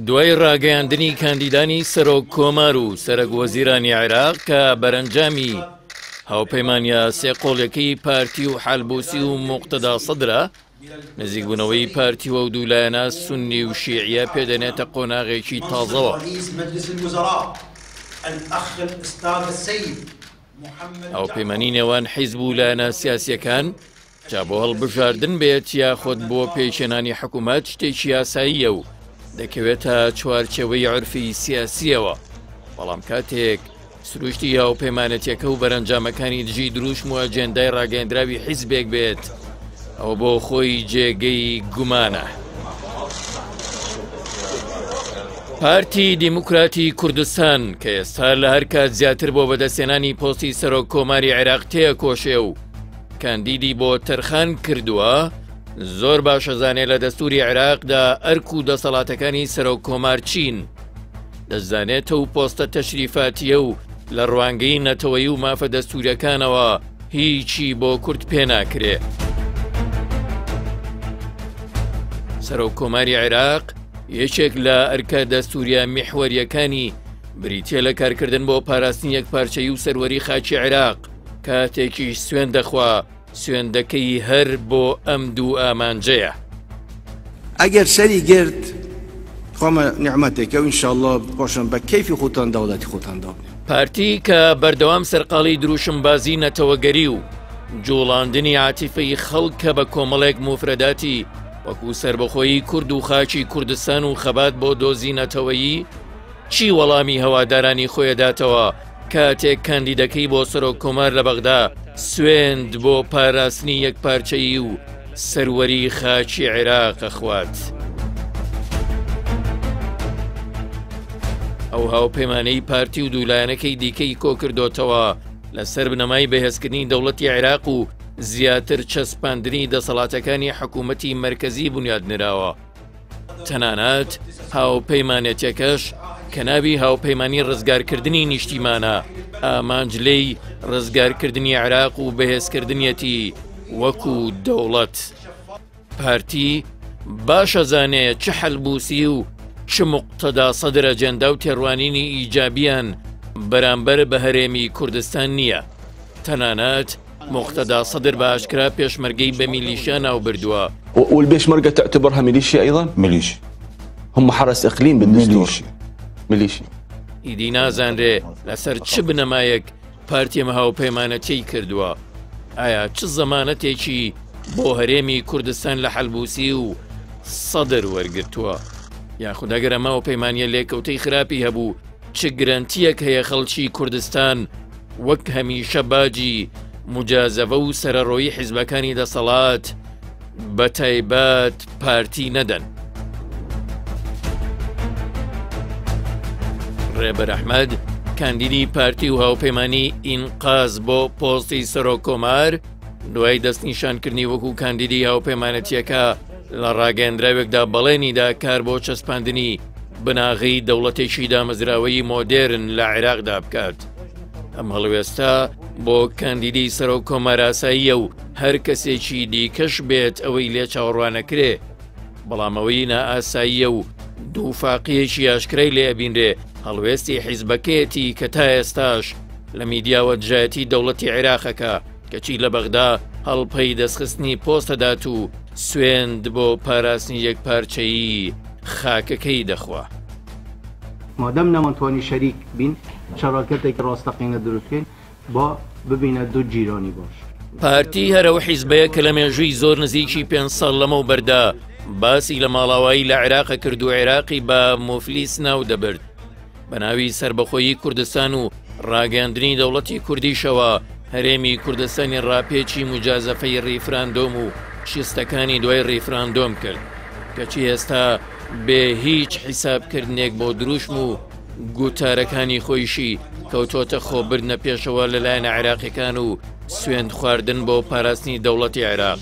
دوای ڕاگەیاندنی کاندیدانی سەرۆک کۆمار و سەرۆک وەزیرانی عێراق کە بەرەنجامی هاوپەیمانیە سێ قۆڵیەکەی پارتی و حەلبوسی و موقتەدا سەدرە، نزیکبوونەوەی پارتی و دوولایەنە سونی و شیعیە پێدەنێتە قۆناغێکی تازەوە. هاوپەیمانی نێوان حیزب و لایەنە سیاسیەکان جا بۆ هەڵبژاردن بێت یاخۆت بۆ پێشێنانی حکوومەت شتێکی یاساییە و دەکەوێتە چوارچێوەی عورفی سیاسیەوە، بەڵام کاتێک سروشتی هاوپەیمانەتیەکە و بەرەنجامەکانی دژی دروشم و ئەجێندای ڕاگەیاندراوی حیزبێک بێت، ئەوە بۆ خۆی جێگەی گومانە. پارتی دیموکراتی کوردستان کە ئێستا لە هەر کات زیاتر بۆ بەدەستێنانی پۆستی سەرۆک کۆماری عێراق تێکۆشێ و کاندیدی بۆ تەرخان کردووە، زۆر باشەزانێ لە دەستوری عێراقدا ئەرک و دەسەڵاتەکانی سەرۆک کۆمار چین، دەزانێتە و پۆستە تەشریفاتیە و لە ڕوانگەی نەتەوەیی و مافە دەستوریەکانەوە هیچی بۆ کورد پێ ناکرێ. سەرۆک کۆماری عێراق یەکێک لە ئەرکە دەستوریە میحوەریەکانی بریتیە لە کارکردن بۆ پاراستنی یەکپارچەیی و سەروەری خاکی عێراق، کاتێکیش سوێن دەخوا سوێندەکەی هەر بۆ ئەم دوو ئامانجەیە. ئەگەر سەری گرت خۆمە نیعمەتێکە و ئینشاءڵڵا باشن بە کەیفی خۆتان دەوڵەتی خۆتان دابنێ. پارتی کە بەردەوام سەرقاڵی دروشمبازی نەتەوەگەری و جوڵاندنی عاتیفەی خەڵک کە بە کۆمەڵێک موفرەداتی وەکو سربەخۆیی کورد و خاکی کوردستان و خەبات بۆ دۆزی نەتەوەیی چی وەڵامی هەوادارانی خۆیەداتەوە کاتێک کاندیدەکەی بۆ سەرۆک کۆمار لە بەغدا سوێند بۆ پاراستنی یەکپارچەیی و سەروەری خاکی عێراق خوات. ئەو هاوپەیمانەی پارتی و دوولایەنەکەی دیکەی کۆکردۆتەوە لەسەر بنەمای بەهێزکردنی دەوڵەتی عێراق و زیاتر چەسپاندنی دەسەڵاتەکانی حکوومەتی مەرکەزی بنیادنراوە. تەنانەت هاوپەیمانەتەکەش کە ناوی هاوپەیمانی ڕزگارکردنی نیشتیمانە ئامانجلەی ڕزگارکردنی عێراق و بەهێزکردنیەتی وەکو دەوڵەت. پارتی باشەزانێ چ حەلبوسی و چ موقتەدا سەدر ئەجەندا و تێڕوانینی ئیجابیان بەرامبەر بە هەرێمی کوردستان نییە. تەنانەت مقتدا صدر باشكرا بيشمرقي بميليشيا ناو بردوا. والبيشمرقة تعتبرها ميليشيا أيضا؟ ميليشيا. هم حرس إقليم بالدستور. ميليشيا. إيدينا زانري لسر چ بنمايك بارتي هاوپەیمانەتی کردووە. ئایا چ زەمانەتێکی بۆ هەرێمی کوردستان لە حەلبوسی و سەدر وەرگرتووە؟ یاخود ئەگەر ئەمە هاوپەیمانیە لێکەوتەی خراپی هەبوو چ گرنتیەک هەیە خەڵکی کوردستان وەک هەمیشە باجی مجازەڤە و سەرەڕۆیی حیزبەکانی دەسەڵات بە تایبەت پارتی نەدەن. ڕێبەر ئەحمەد کاندیدی پارتی و هاوپەیمانی ئینقاز بۆ پۆستی سەرۆک کۆمار دوای دەستنیشانکردنی وەکو کاندیدی هاوپەیمانەتیەکە لە ڕاگەیەندراوێکدا بەڵێنیدا کار بۆ چەسپاندنی بناغی دەوڵەتێکی دامەزراوەی مۆدێرن لە عێراقدا بکات. ئەم هەڵوێستە بۆ کاندیدی سەرۆک کۆمار ئاساییە و هەر کەسێکی دیکەش بێت ئەوەی لێ چاوەڕوانەکرێ، بەڵام ئەوەی نائاساییە و دووفاقیەکی ئاشکرای لێ ئەبینرێ هەڵوێستی حیزبەکەیەتی کە تا ئێستاش لە میدیاوە دژایەتی دەوڵەتی عێراقەکە کەچی لە بەغدا هەڵپەی دەستخستنی پۆستەدات و سوێند بۆ پاراستنی یەکپارچەیی خاکەکەی دەخوا. مادەم نەمانتوانی شەریک بین شەراکەتێکی ڕاستەقینە دروستکەین با ببینە دوو جیرانی باش. پارتی هەرەوە حیزبەیە کە لە مێژووی زۆر نزیکی 5 ساڵ لەمەوبەردا باسی لە ماڵاوایی لە عێراقە کرد و عێراقی بە موفلیس ناو دەبرد بە ناوی سربەخۆیی کوردستان و ڕاگەاندنی دەوڵەتی کوردیشەوە هەرێمی کوردستانی ڕاپێکی مجازەفەی ڕیفراندۆم و شیستەکانی دوای ڕیفراندۆم کرد کەچی ئێستا بێ هیچ حیسابکردنێک بۆ دروشم و گوتارەکانی خۆیشی کەوتۆتە خۆبردنە پێشەوە لەلایەن عێراقیەکان و سوێند خواردن بۆ پاراستنی دەوڵەتی عێراق.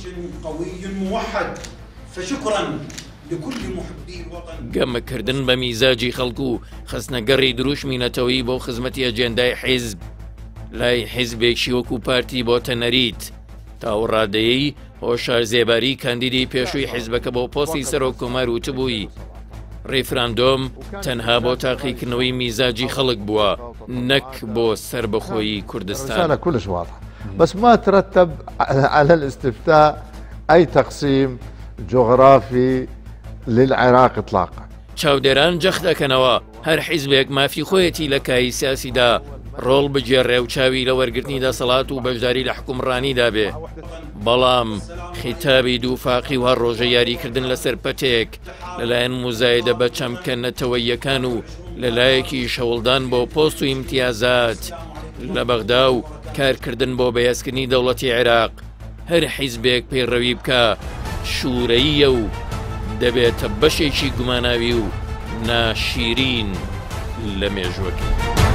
گەمەکردن بە میزاجی خەڵک و خستنەگەڕی دروشمی نەتەوەیی بۆ خزمەتی ئەجێندای حیزب لای حیزبێکی وەکو پارتی بۆ تەنەریت تاوەڕادەیەی هۆشار زێباری کاندیدی پێشووی حیزبەکە بۆ پۆستی سەرۆک کۆمار وتبووی ڕێفراندۆم تەنها بۆ تاقیکردنەوەی میزاجی خەڵک بووە نەک بۆ سربەخۆیی کوردستان. رسالة كلش واضحة بس ما ترتب على الاستفتاء أي تقسيم جغرافي للعراق إطلاقا. چاودێران جەخ دەکەنەوە هەر حیزبێک مافی خۆیەتی لە کای سیاسیدا ڕۆڵ بجێڕێ و چاوی لە وەرگرتنی دەسەڵات و بەشداری لە حکومڕانیدا بێ. بەڵام خیتابی دووفاقی و هەر ڕۆژە یاریکردن لەسەر پەتێک لەلایەن موزایدە بە چەمکەنەتەوە یەکان و لەلایەکی شەوڵدان بۆ پۆست و ئیمتیازات لە بەغدا و کارکردن بۆ بەهێزکردنی دەوڵەتی عێراق هەر حیزبێک پەیڕەوی بکە شوورەییە و دەبێتە بەشێکی گوماناوی و ناشیرین لە مێژوەکە.